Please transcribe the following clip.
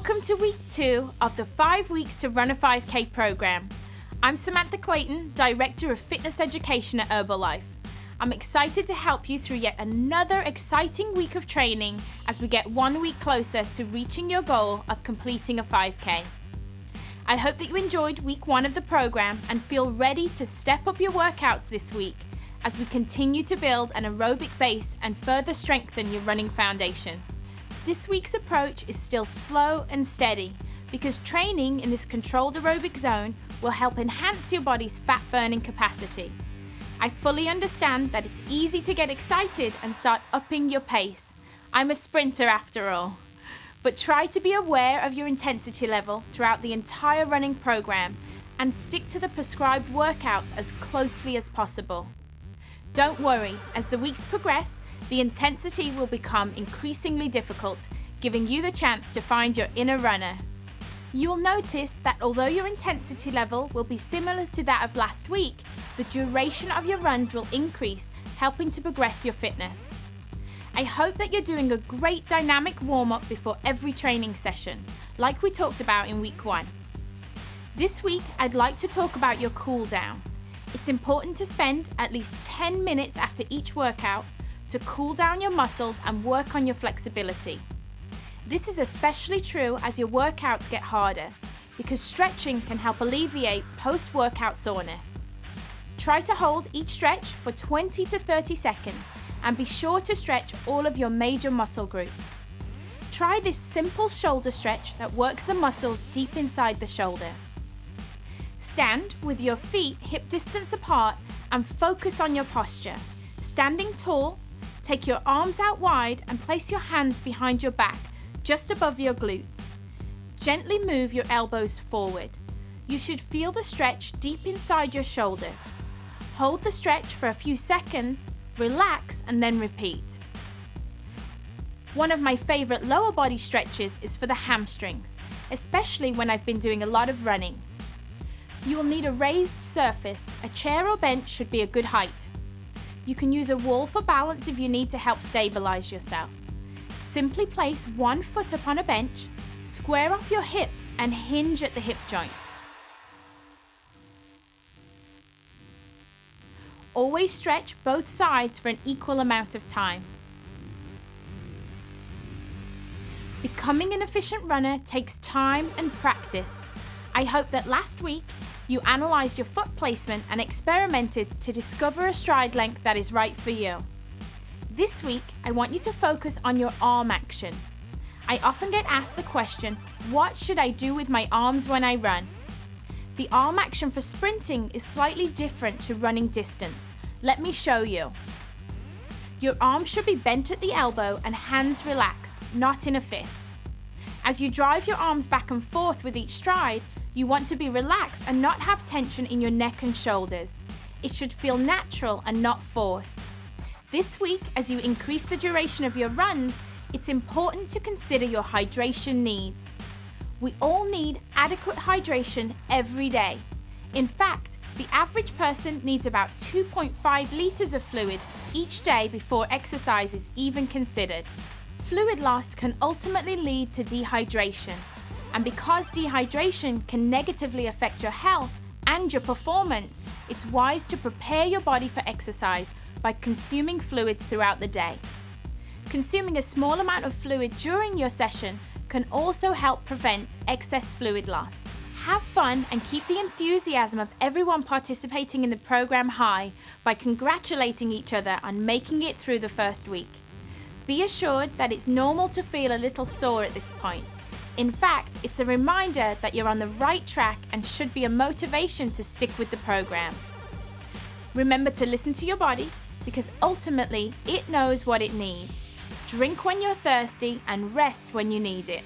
Welcome to week 2 of the 5 Weeks to Run a 5K program. I'm Samantha Clayton, Director of Fitness Education at Herbalife. I'm excited to help you through yet another exciting week of training as we get 1 week closer to reaching your goal of completing a 5K. I hope that you enjoyed week 1 of the program and feel ready to step up your workouts this week as we continue to build an aerobic base and further strengthen your running foundation. This week's approach is still slow and steady because training in this controlled aerobic zone will help enhance your body's fat burning capacity. I fully understand that it's easy to get excited and start upping your pace. I'm a sprinter after all. But try to be aware of your intensity level throughout the entire running program and stick to the prescribed workouts as closely as possible. Don't worry, as the weeks progress, the intensity will become increasingly difficult, giving you the chance to find your inner runner. You'll notice that although your intensity level will be similar to that of last week, the duration of your runs will increase, helping to progress your fitness. I hope that you're doing a great dynamic warm-up before every training session, like we talked about in week 1. This week, I'd like to talk about your cool down. It's important to spend at least 10 minutes after each workout to cool down your muscles and work on your flexibility. This is especially true as your workouts get harder, because stretching can help alleviate post-workout soreness. Try to hold each stretch for 20 to 30 seconds and be sure to stretch all of your major muscle groups. Try this simple shoulder stretch that works the muscles deep inside the shoulder. Stand with your feet hip distance apart and focus on your posture. Standing tall, take your arms out wide and place your hands behind your back, just above your glutes. Gently move your elbows forward. You should feel the stretch deep inside your shoulders. Hold the stretch for a few seconds, relax, and then repeat. One of my favorite lower body stretches is for the hamstrings, especially when I've been doing a lot of running. You will need a raised surface. A chair or bench should be a good height. You can use a wall for balance if you need to help stabilize yourself. Simply place one foot upon a bench, square off your hips and hinge at the hip joint. Always stretch both sides for an equal amount of time. Becoming an efficient runner takes time and practice. I hope that last week you analysed your foot placement and experimented to discover a stride length that is right for you. This week, I want you to focus on your arm action. I often get asked the question, what should I do with my arms when I run? The arm action for sprinting is slightly different to running distance. Let me show you. Your arms should be bent at the elbow and hands relaxed, not in a fist. As you drive your arms back and forth with each stride, you want to be relaxed and not have tension in your neck and shoulders. It should feel natural and not forced. This week, as you increase the duration of your runs, it's important to consider your hydration needs. We all need adequate hydration every day. In fact, the average person needs about 2.5 litres of fluid each day before exercise is even considered. Fluid loss can ultimately lead to dehydration. And because dehydration can negatively affect your health and your performance, it's wise to prepare your body for exercise by consuming fluids throughout the day. Consuming a small amount of fluid during your session can also help prevent excess fluid loss. Have fun and keep the enthusiasm of everyone participating in the program high by congratulating each other on making it through the first week. Be assured that it's normal to feel a little sore at this point. In fact, it's a reminder that you're on the right track and should be a motivation to stick with the program. Remember to listen to your body because ultimately it knows what it needs. Drink when you're thirsty and rest when you need it.